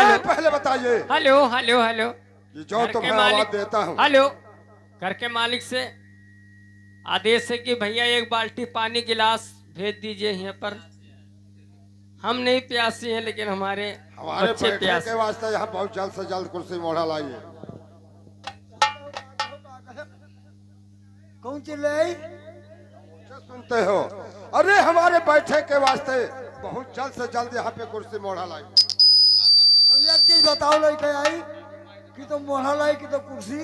ये पहले बताइए। Hello hello hello. ये जो तुम्हें आवाज देता हूँ। हेलो, घर के मालिक से आदेश है कि भैया एक बाल्टी पानी गिलास भेज दीजिए यहाँ पर। हम नहीं प्यासी हैं लेकिन हमारे हमारे बच्चे बैठने प्यास। के वास्ते यहाँ बहुत जल्द से जल्द कुर्सी मोड़ा लाइए। कौन चिल्लाई? सुनते हो? अरे हमारे बैठे के वास्ते बहुत जल्द से जल्द यहाँ पे कुर्सी मोड़ा लाइए। तो एक चीज बताओ, लड़के आई कि तो मोहरा लाई कि तो कुर्सी।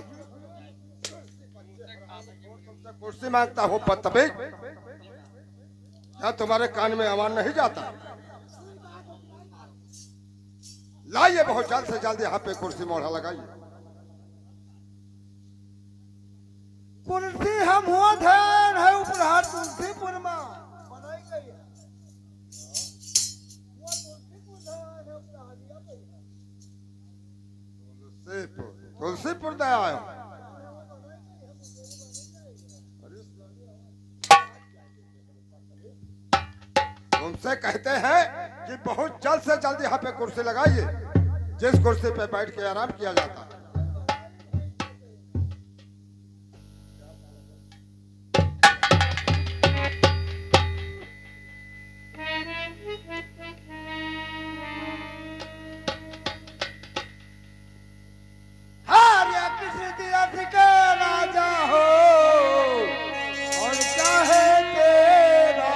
तुमसे कुर्सी मांगता हो बदतमीज, क्या तुम्हारे कान में आवाज नहीं जाता? लाइए बहुत जल्द से जल्द यहाँ पे कुर्सी मोड़ा लगाइए। कुर्सी हम हुआ थे है उपहार तुलसीपुर में बनाई गई है। वो तुलसीपुर है उपहार दिया गई है। तुलसीपुर दे आयो। तुमसे कहते हैं कि बहुत जल्द से जल्द यहाँ पे कुर्सी लगाइए, जिस कुर्सी पे बैठ के आराम किया जाता है। हरे कृष्ण तीर्थ के राजा हो और चाहे तेरा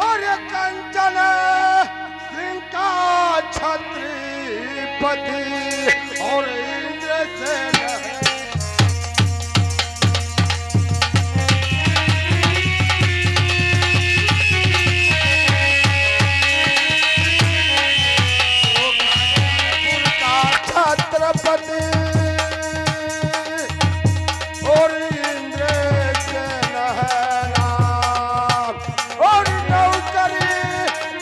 और ये कंचन सिंह का छत्रपति और इंद्र से छत्रपति और इंद्र से नहरा और नौकरी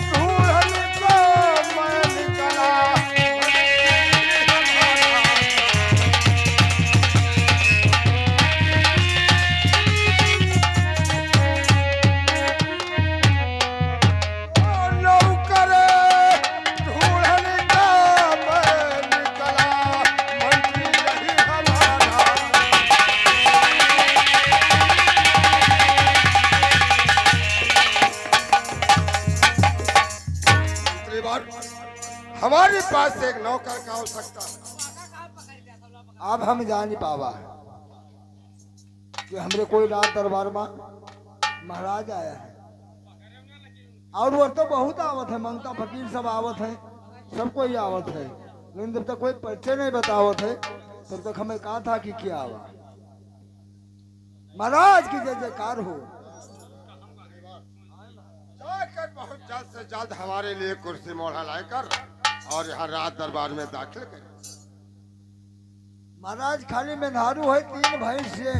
ढूंढन को मैं निकला। और नौकरी ढूंढन को मैं निकला, मंत्री नहीं हमारा। दूसरी बार हमारे पास एक नौकर का आवश्यकता है। अब हम जान नहीं पावा कि हमरे कोई रात दरबार में महाराज आया है और वो तो बहुत आवत है, मंगता फकीर सब आवत है, सब कोई आवत है, लेकिन जब तक कोई परिचय नहीं बतावत है तब तक हमें कहा था कि क्या आवा। महाराज की जय जयकार हो। जाकर बहुत जल्द से जल्द हमारे लिए कुर्सी मोड़ा लाकर और यहाँ रात दरबार में दाखिल करें। महाराज खाली में नारू है 3 भैंस से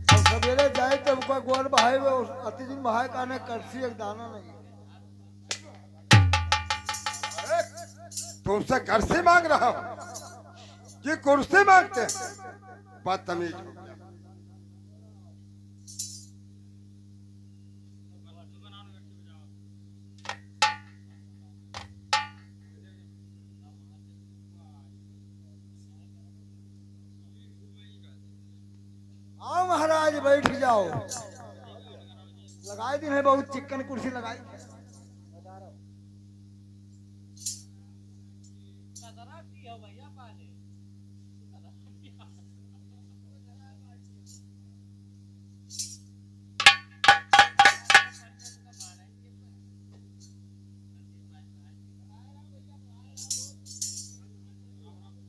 और सवेरे जाए तो उनका गोर बहाए हुए अति दिन बहाए का ने करसी एक दाना नहीं। तुमसे कुर्सी मांग रहा हूँ कि कुर्सी मांगते हैं? बदतमीज हो गया। आओ महाराज बैठ जाओ। लगाए दिन है बहुत चिकन कुर्सी लगाई।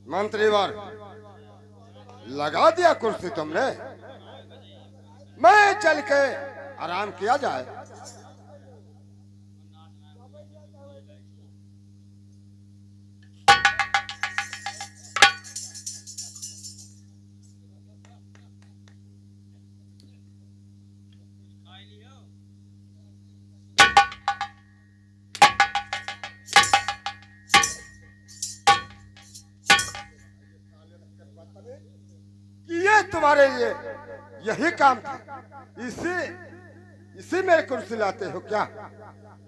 मंत्रीवर लगा दिया कुर्सी तुमने, मैं चल के आराम किया जाए। कि ये तुम्हारे लिए यही काम था, इसी इसी में कुर्सी लाते हो क्या?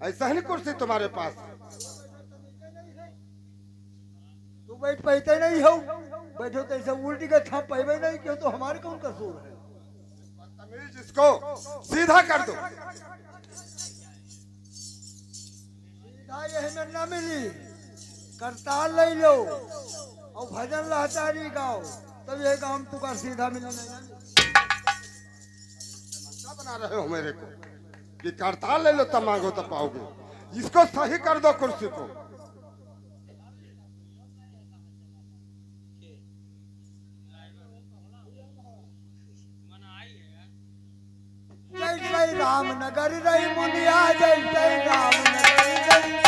ऐसा ही कुर्सी तुम्हारे पास? तू बैठ पाते नहीं हो, बैठो तो ऐसा उल्टी का थाप पाए नहीं क्यों? तो हमारे कौन कसूर है? बदतमीज, इसको सीधा कर दो। सीधा यही में न मिली, करताल ले लो और भजन लहचारी गाओ, तब यह काम तुका सीधा मिले नहीं। क्या बना रहे हो मेरे को कि करताल ले लो तब मांगो तब पाओगे? इसको सही कर दो कुर्सी को। जय जय रामनगर रही मुनिया, जय जय रामनगर रही।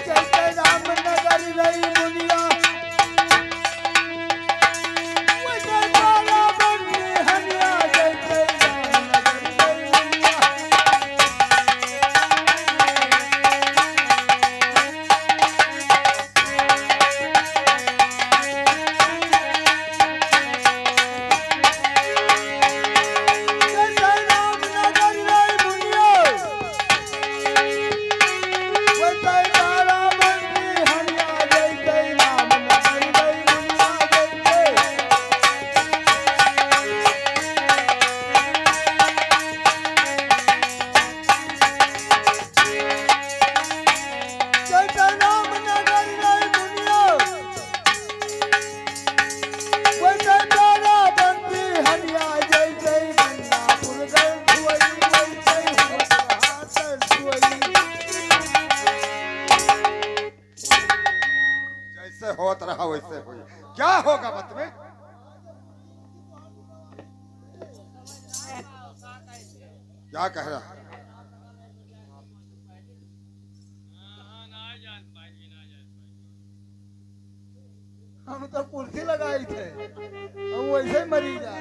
जय जय रामनगर रही मुनिया, वो जय बाला बंदी हनिया, जय जय रामनगर रही मुनिया। जय जय रामनगर रही मुनिया, वो जय बाला बंदी हनिया, जय जय रामनगर रही मुनिया, जय जय। जय जय रामनगर रही मुनिया, वो जय बाला बंदी हनिया, जय जय गंगापुर गढ़ धुवई, जय जय हाथर धुवई। जैसे होत रहा वैसे हुई, क्या होगा मत में? क्या कह रहा है? हम तो कुर्सी लगाई थे, हम वैसे ही मरी जा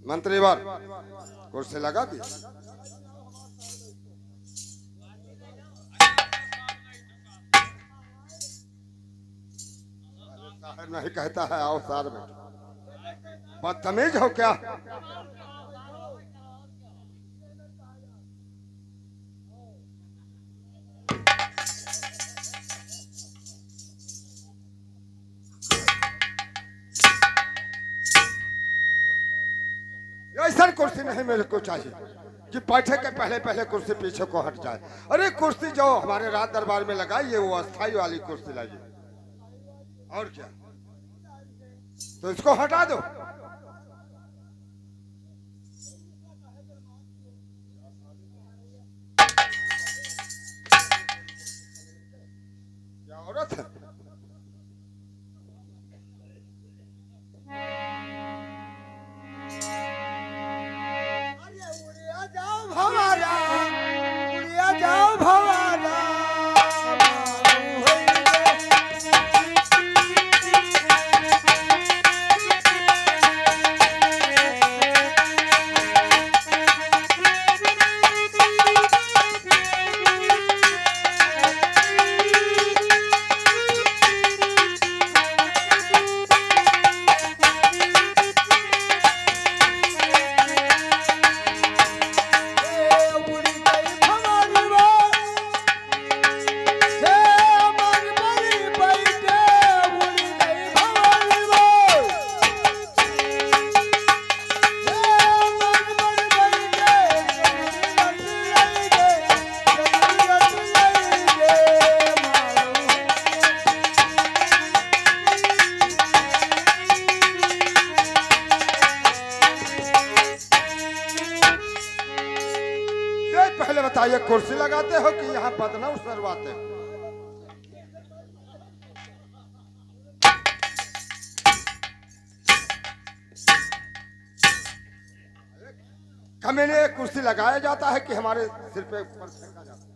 मंत्री बार कुर्सी लगा दी। साहब नहीं कहता है आओ सार में, बदतमीज हो क्या? ऐसा कुर्सी नहीं मेरे को चाहिए कि बैठे के पहले पहले कुर्सी पीछे को हट जाए। अरे कुर्सी जो हमारे राज दरबार में लगाई है वो अस्थाई वाली कुर्सी लाइए, और क्या? तो इसको हटा दो। क्या औरत है? उड़िया जाओ भवारा, उड़िया जाओ भवारा, पहले बताइए कुर्सी लगाते हो कि यहाँ बदनाम सरवाते हो? हमें ने कुर्सी लगाया जाता है कि हमारे सिर पे ऊपर फेंका जाता है?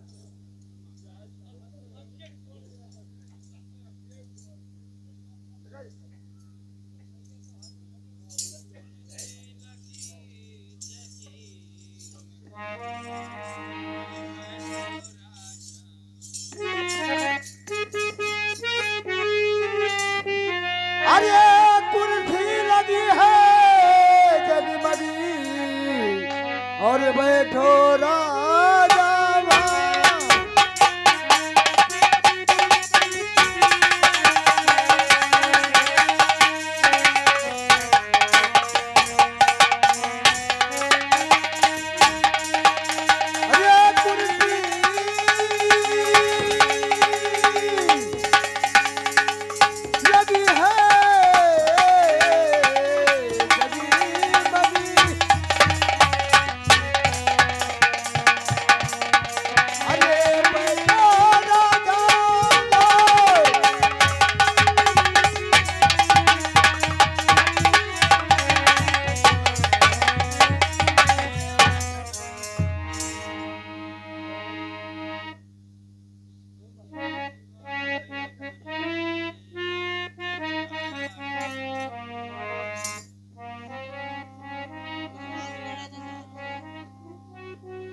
अरे कुर्सी लगी है जगमगी और बैठो राजा अरे कुर्सी लगी है जगमगी अरे बैठो राजा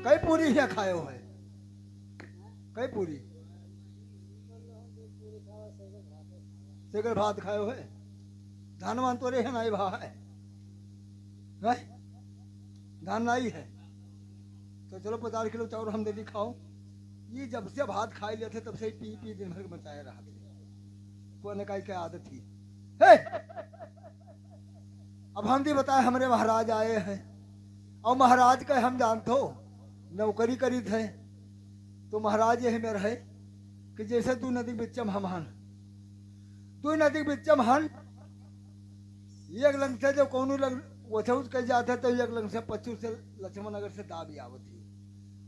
कई पूरी है खायो है कई पूरी सेकर भात खायो है धान मान तो रे है नाई भा है हैं? धान नाई है तो चलो 50 किलो चावल हम दे दी खाओ ये जब से भात खाई लेते तब से पी पी दिन भर मचाए रहा थे कोने का क्या आदत थी हे! अब हम भी बताए हमारे महाराज आए हैं और महाराज का हम जानते हो नौकरी करी थे तो महाराज यही में रहे कि जैसे तू नदी बिच्चम हम हन तू नदी बिच्चम हन एक लंग से जो कौन लंग वैसे कह जाते तो एक लंग से पच्चू से लक्ष्मण नगर से दाबी आवती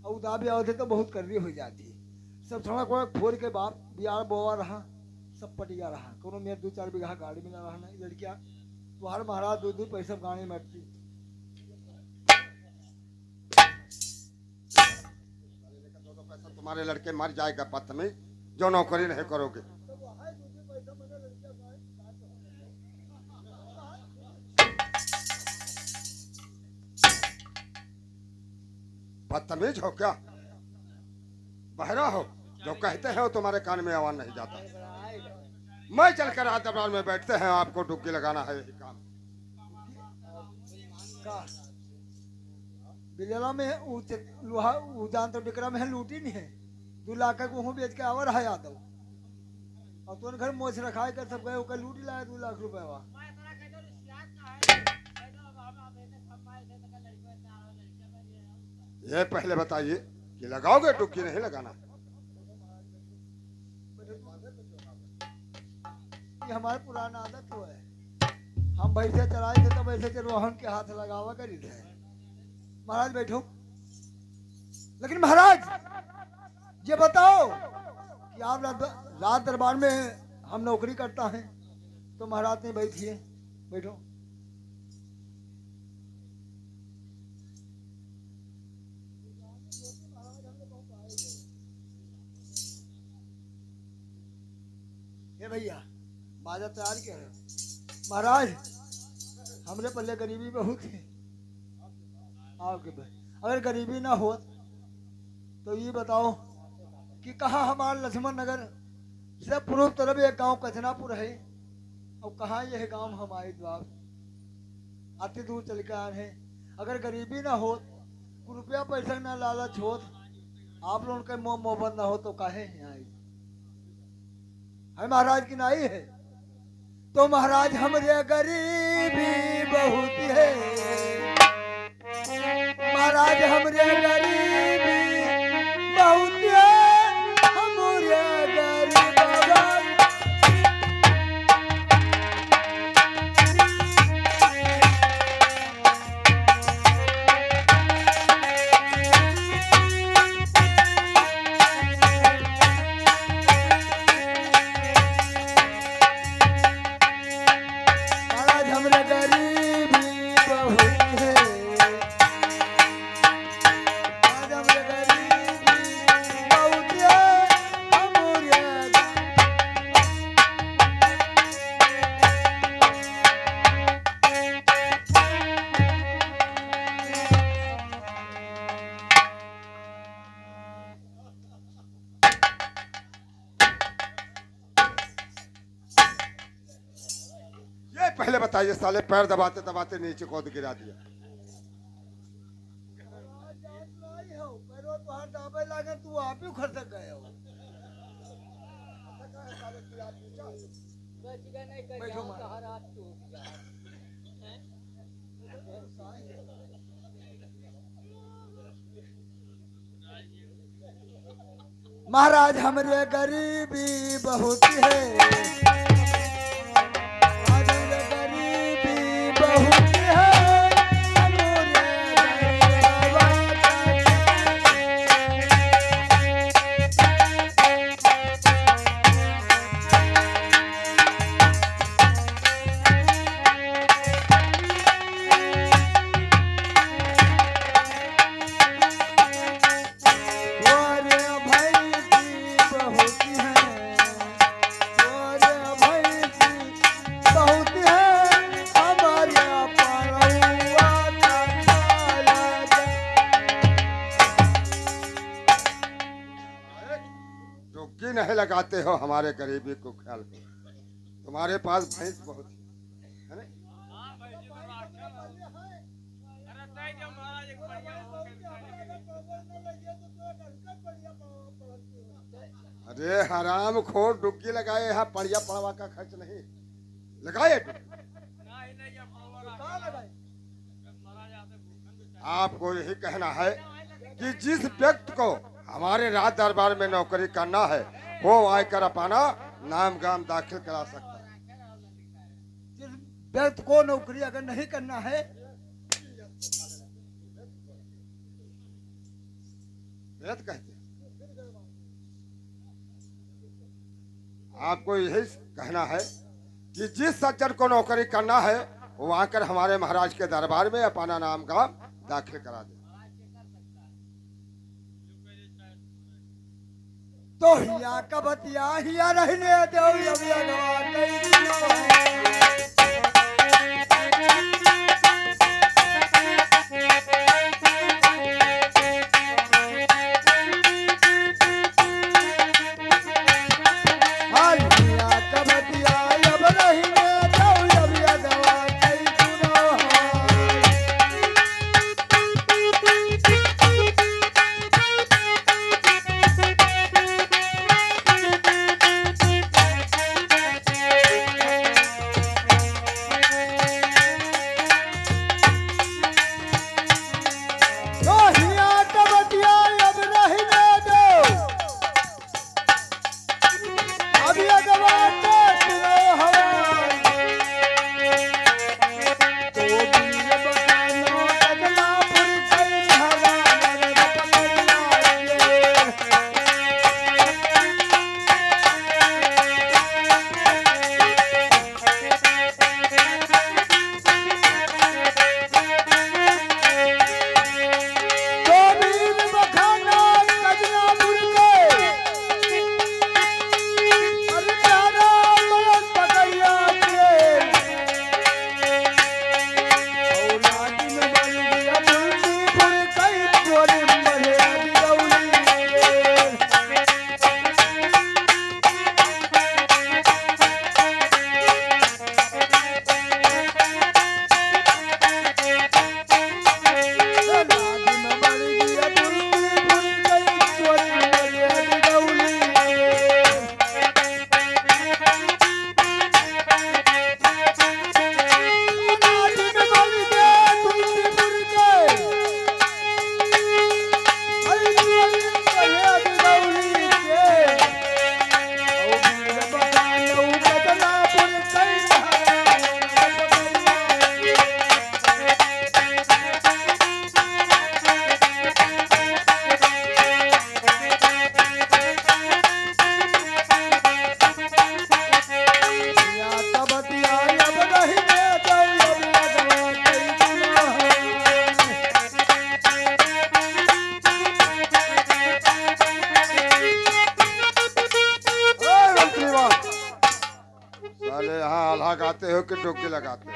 और दाबी आवते तो बहुत कर्री हो जाती सब थोड़ा कोई फोड़ के बाप बिहार बोआ रहा सब पटिया रहा कोनो मेरे 2-4 बीघा गाड़ी में रहा ना लड़कियां तुम्हारे महाराज 2-2 पैसा गाड़ी में अटकी पैसा तुम्हारे लड़के मर जाएगा पत में जो नौकरी नहीं करोगे। बदतमीज हो क्या? बहरा हो? जो कहते हैं वो तुम्हारे कान में आवाज नहीं जाता। मैं चलकर रात दरबार में बैठते हैं, आपको डुबकी लगाना है यही काम। बिलेला में लोहा उजान तो डिकरा में लूटी नहीं है 2 लाख का गेहूं बेच के आवर है यादव और तुम घर मोच रखा कर सब गए ओकर लूटी लाया 2 लाख रुपए वा ये पहले बताइए कि लगाओगे डुबकी नहीं लगाना? ये हमारे पुराना आदत हुआ है हम भैंसे चराए थे तो वैसे चरवाहन के हाथ लगावा करी थे। महाराज बैठो। लेकिन महाराज ये बताओ कि आप रात दरबार में हम नौकरी करता है तो महाराज ने बैठिए बैठो। ये भैया बाजा तैयार किया है। महाराज हमरे पल्ले गरीबी बहुत है आपके भाई अगर गरीबी ना हो तो ये बताओ कि कहाँ हमारा लक्ष्मण नगर सिर्फ पूर्व तरफ एक गांव कचनापुर है और कहाँ यह गांव हमारे द्वार अति दूर चल के आए हैं। अगर गरीबी ना हो रुपया पैसा ना लालच हो आप लोगों के मोह मोहब्बत ना हो तो काहे यहाँ आई है महाराज की नाई है तो महाराज हमरे गरीबी बहुत है महाराज हमरे गरीबी बहुत है हमरे गरीब महाराज हमरे गरीबी बहुत है पहले बताइए, साले पैर दबाते दबाते नीचे कूद गिरा दिया। तू आप ही खर्च गए हो। बैठो महाराज हमरे गरीबी बहुत है, हमरे गरीबी बहुत है, हमरे डुबकी नहीं लगाते हो हमारे गरीबी को ख्याल करो। तुम्हारे पास भैंस बहुत है ना? अरे हराम खोर, डुबकी लगाए यहाँ, पड़िया पड़वा का खर्च नहीं लगाए। आपको यही कहना है कि जिस व्यक्ति को हमारे राज दरबार में नौकरी करना है वो आकर अपना नाम गाम दाखिल करा सकता है। जिस व्यक्ति को नौकरी अगर नहीं करना है, वेद कहते हैं। आपको यही कहना है कि जिस सज्जन को नौकरी करना है वो आकर हमारे महाराज के दरबार में अपना नाम गाम दाखिल करा दे। तो हिया का बतिया हिया रहने दो, अभिया गवा कई दिनों है। हाल हिया का बतिया अब रहने दो, अभिया गवा कई दिनों है। लगाते हो कि डुबकी लगाते हो?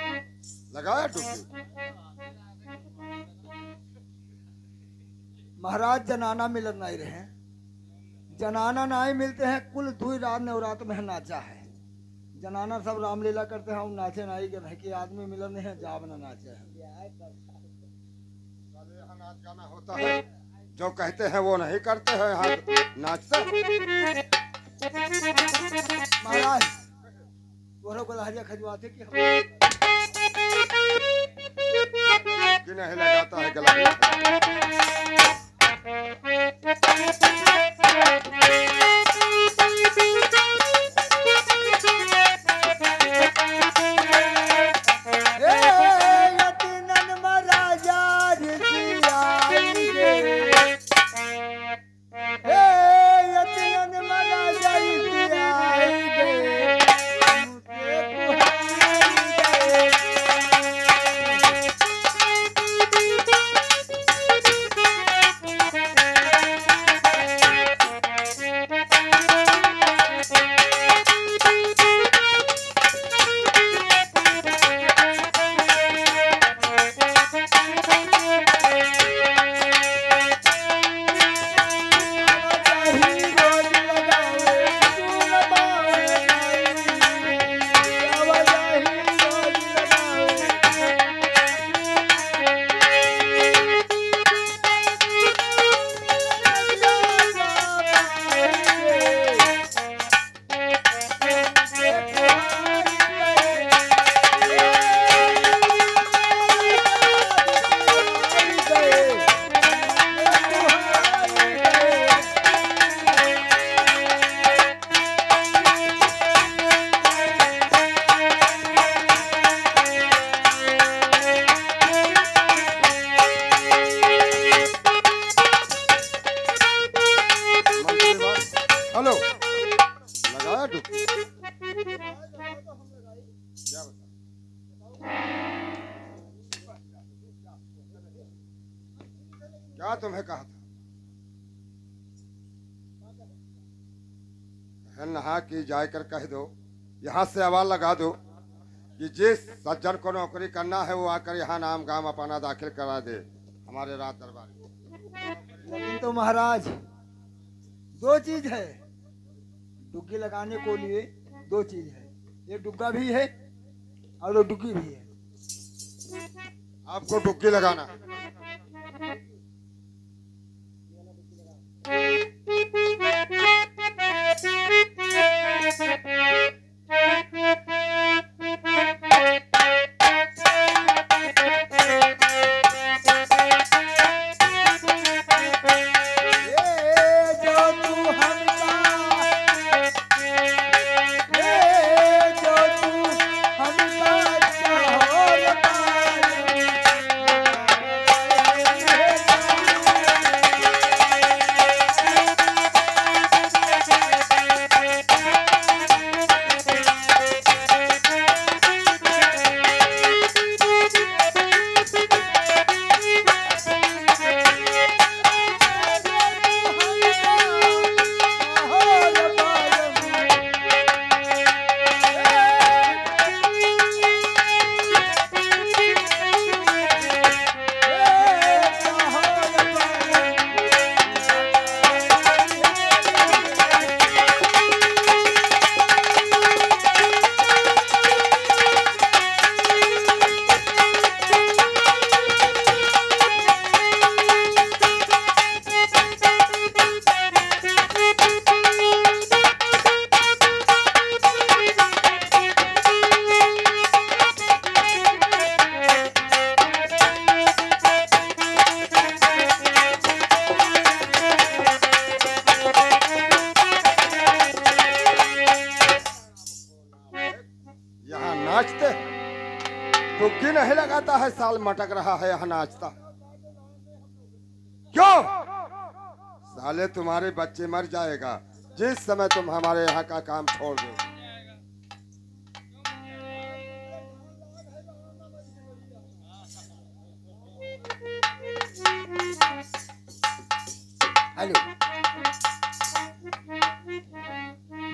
लगाया डुबकी? महाराज जनाना मिलन नहीं रहे, जनाना नहीं मिलते हैं। कुल 2 रात नवरात में नाचा है, जनाना सब रामलीला करते हैं और नाचे नाई के भाई के आदमी मिलन नहीं है जाब ना नाचे हैं। यहाँ नाच गाना होता है, जो कहते हैं वो नहीं करते हैं, यहाँ नाचते हैं। महाराज वो लोग लहरिया खजवाते कि कि नहीं लगाता है गला। हेलो लगाया डुबकी? क्या बता? क्या तुम्हें कहा था? नहा की जाकर कह दो, यहाँ से आवाज लगा दो कि जिस सज्जन को नौकरी करना है वो आकर यहाँ नाम गाम अपना दाखिल करा दे हमारे राज दरबार में। लेकिन तो महाराज दो चीज है, डुग्गी लगाने को लिए दो चीज है, ये डुग्गा भी है और वो डुग्गी भी है। आपको डुग्गी लगाना है। नाचते डुबकी नहीं लगाता है, साल मटक रहा है यहाँ नाचता। क्यों? साले तुम्हारे बच्चे मर जाएगा जिस समय तुम हमारे यहाँ का काम छोड़ दो। हेलो,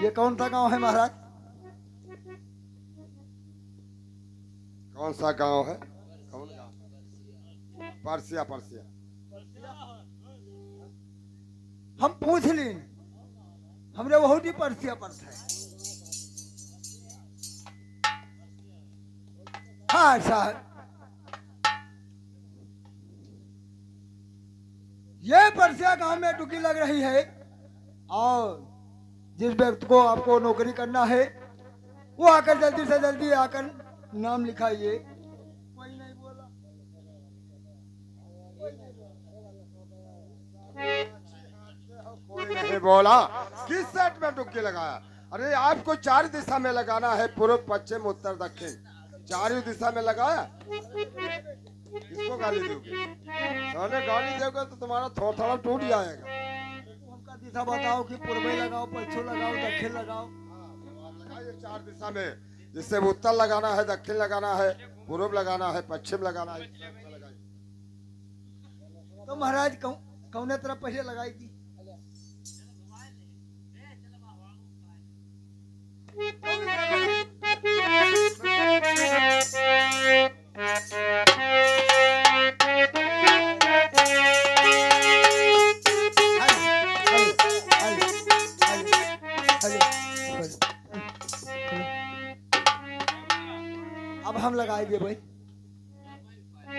ये कौन सा गांव है महाराज? कौन सा गांव है? कौन गांव? परसिया। परसिया हम पूछ ली, हमरे बहुत ही परसिया पर है। हाँ साहब, ये परसिया गांव में डुकी लग रही है और जिस व्यक्ति को आपको नौकरी करना है वो आकर जल्दी से जल्दी आकर नाम लिखाइए। कोई नहीं बोला। कोई नहीं बोला। किस सेट में डुबकी लगाया? अरे आपको 4 दिशा में लगाना है, पूर्व पश्चिम उत्तर दक्षिण, 4 दिशा में लगाया। किसको गाली दोगे? साले गाली दोगे तो तुम्हारा थोड़ा टूट जाएगा। उनका दिशा बताओ कि पूर्व लगाओ, पश्चिम लगाओ, दक्षिण लगाओ। आप लगाइए 4 दिशा में, जिससे उत्तर लगाना है, दक्षिण लगाना है, पूर्व लगाना है, पश्चिम लगाना है। तो महाराज कौने तरफ पहले लगाई थी? अब हम लगाएंगे भाई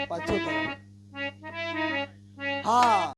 पश्चिम तरफ। हाँ